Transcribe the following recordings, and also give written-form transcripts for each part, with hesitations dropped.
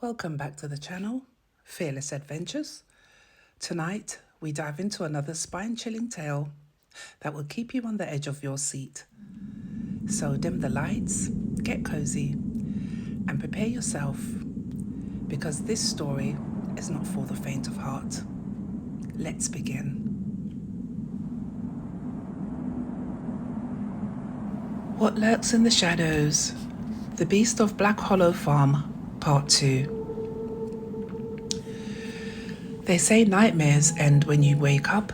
Welcome back to the channel, Fearless Adventures. Tonight, we dive into another spine-chilling tale that will keep you on the edge of your seat. So dim the lights, get cozy, and prepare yourself, because this story is not for the faint of heart. Let's begin. What Lurks in the Shadows? The Beast of Black Hollow Farm, Part 2. They say nightmares end when you wake up,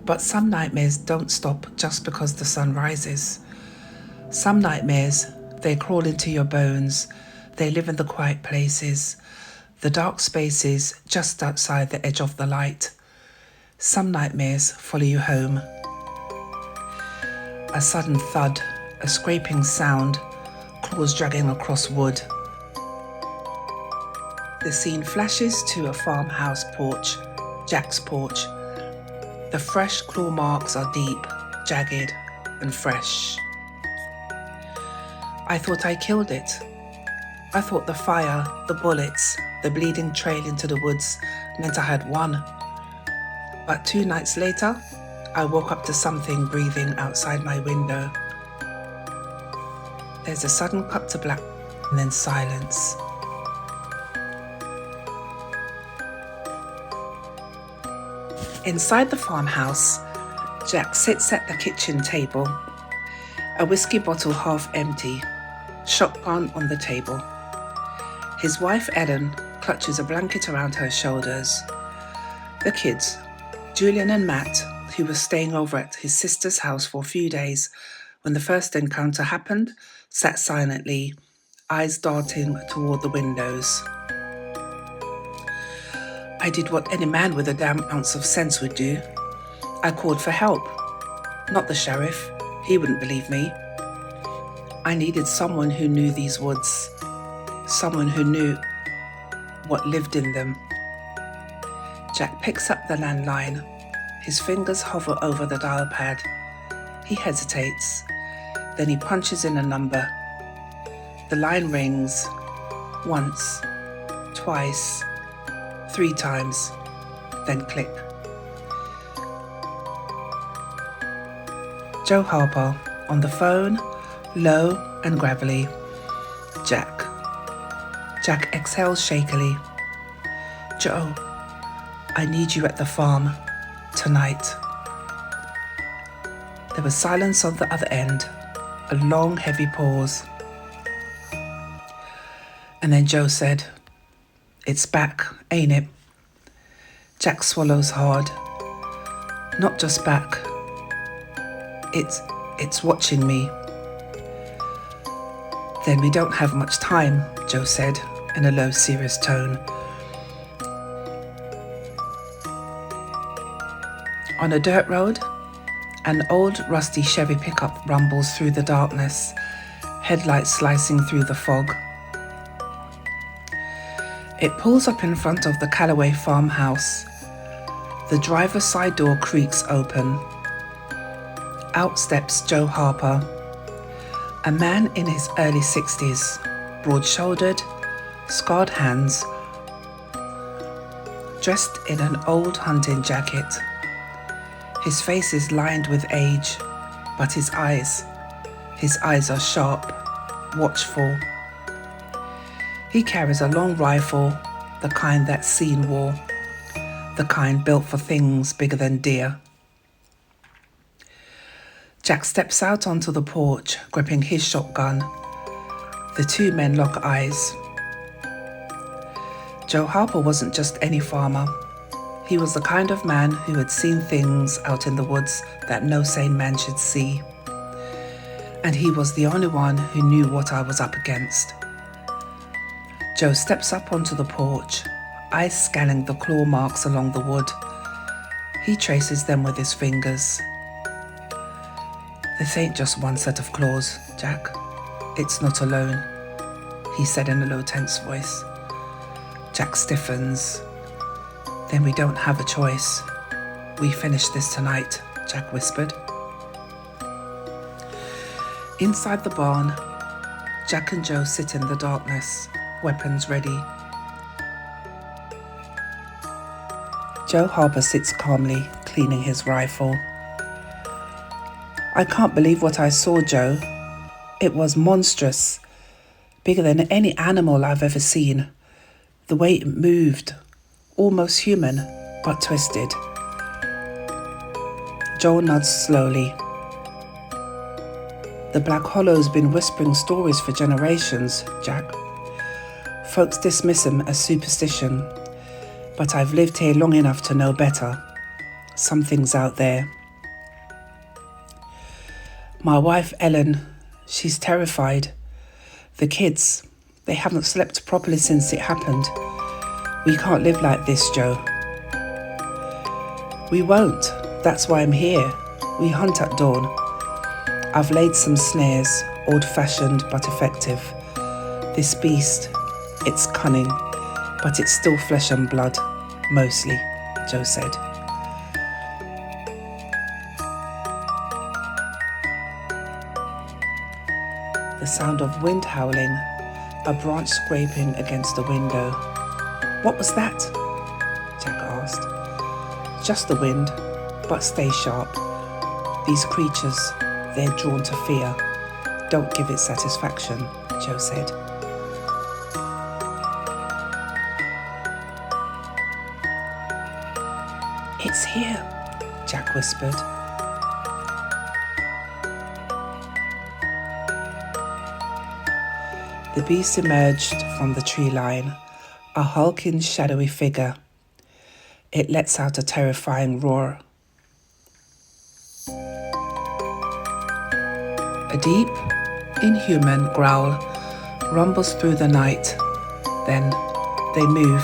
but some nightmares don't stop just because the sun rises. Some nightmares, they crawl into your bones. They live in the quiet places, the dark spaces just outside the edge of the light. Some nightmares follow you home. A sudden thud, a scraping sound, claws dragging across wood. The scene flashes to a farmhouse porch, Jack's porch. The fresh claw marks are deep, jagged, and fresh. I thought I killed it. I thought the fire, the bullets, the bleeding trail into the woods meant I had won. But 2 nights later, I woke up to something breathing outside my window. There's a sudden cut to black and then silence. Inside the farmhouse, Jack sits at the kitchen table, a whiskey bottle half empty, shotgun on the table. His wife Ellen clutches a blanket around her shoulders. The kids, Julian and Matt, who were staying over at his sister's house for a few days when the first encounter happened, sat silently, eyes darting toward the windows. I did what any man with a damn ounce of sense would do. I called for help. Not the sheriff. He wouldn't believe me. I needed someone who knew these woods. Someone who knew what lived in them. Jack picks up the landline. His fingers hover over the dial pad. He hesitates. Then he punches in a number. The line rings. Once. Twice. 3 times, then click. Joe Harper, on the phone, low and gravelly. Jack. Jack exhales shakily. Joe, I need you at the farm, tonight. There was silence on the other end, a long, heavy pause. And then Joe said, "It's back, ain't it?" Jack swallows hard. Not just back. It's watching me. Then we don't have much time, Joe said in a low, serious tone. On a dirt road, an old rusty Chevy pickup rumbles through the darkness, headlights slicing through the fog. It pulls up in front of the Calloway farmhouse. The driver's side door creaks open. Out steps Joe Harper, a man in his early 60s, broad-shouldered, scarred hands, dressed in an old hunting jacket. His face is lined with age, but his eyes are sharp, watchful. He carries a long rifle, the kind that's seen war, the kind built for things bigger than deer. Jack steps out onto the porch, gripping his shotgun. The 2 men lock eyes. Joe Harper wasn't just any farmer. He was the kind of man who had seen things out in the woods that no sane man should see. And he was the only one who knew what I was up against. Joe steps up onto the porch, eyes scanning the claw marks along the wood. He traces them with his fingers. "This ain't just one set of claws, Jack. It's not alone," he said in a low, tense voice. Jack stiffens. "Then we don't have a choice. We finish this tonight," Jack whispered. Inside the barn, Jack and Joe sit in the darkness, weapons ready. Joe Harper sits calmly, cleaning his rifle. I can't believe what I saw, Joe. It was monstrous, bigger than any animal I've ever seen. The way it moved, almost human, but twisted. Joe nods slowly. The Black Hollow's been whispering stories for generations, Jack. Folks dismiss them as superstition, but I've lived here long enough to know better. Something's out there. My wife, Ellen, she's terrified. The kids, they haven't slept properly since it happened. We can't live like this, Joe. We won't. That's why I'm here. We hunt at dawn. I've laid some snares, old-fashioned but effective. This beast, it's cunning, but it's still flesh and blood, mostly, Joe said. The sound of wind howling, a branch scraping against the window. What was that? Jack asked. Just the wind, but stay sharp. These creatures, they're drawn to fear. Don't give it satisfaction, Joe said. It's here, Jack whispered. The beast emerged from the tree line, a hulking, shadowy figure. It lets out a terrifying roar. A deep, inhuman growl rumbles through the night. Then they move,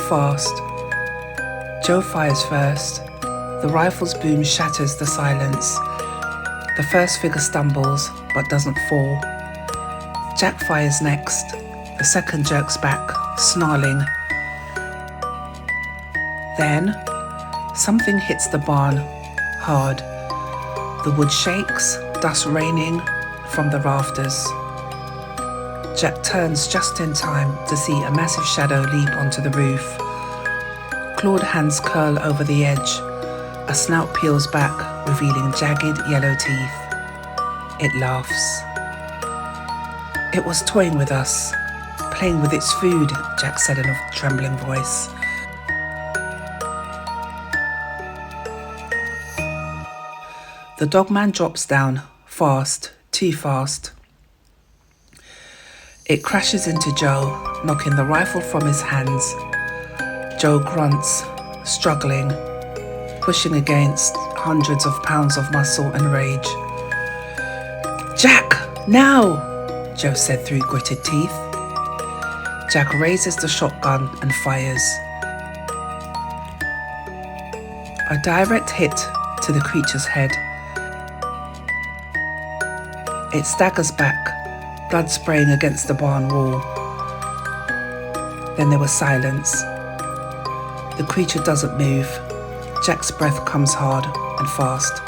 fast. Joe fires first. The rifle's boom shatters the silence. The first figure stumbles, but doesn't fall. Jack fires next. The second jerks back, snarling. Then, something hits the barn, hard. The wood shakes, dust raining from the rafters. Jack turns just in time to see a massive shadow leap onto the roof. Clawed hands curl over the edge. A snout peels back, revealing jagged yellow teeth. It laughs. It was toying with us, playing with its food, Jack said in a trembling voice. The Dogman drops down, fast, too fast. It crashes into Joe, knocking the rifle from his hands. Joe grunts, struggling, pushing against hundreds of pounds of muscle and rage. Jack, now! Joe said through gritted teeth. Jack raises the shotgun and fires. A direct hit to the creature's head. It staggers back, blood spraying against the barn wall. Then there was silence. The creature doesn't move. Jack's breath comes hard and fast.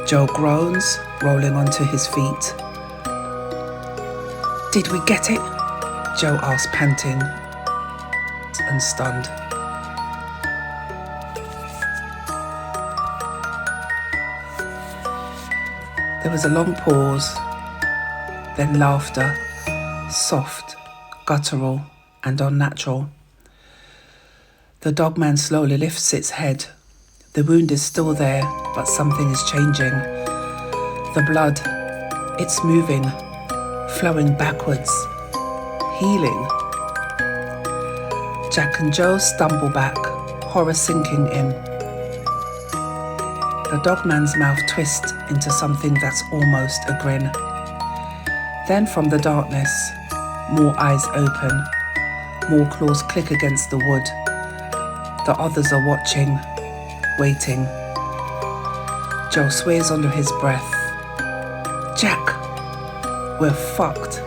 Joe groans, rolling onto his feet. Did we get it? Joe asked, panting and stunned. There was a long pause, then laughter, soft, guttural, and unnatural. The Dogman slowly lifts its head. The wound is still there, but something is changing. The blood, it's moving, flowing backwards, healing. Jack and Joe stumble back, horror sinking in. The Dogman's mouth twists into something that's almost a grin. Then from the darkness, more eyes open, more claws click against the wood. The others are watching, waiting. Joe swears under his breath. Jack, we're fucked.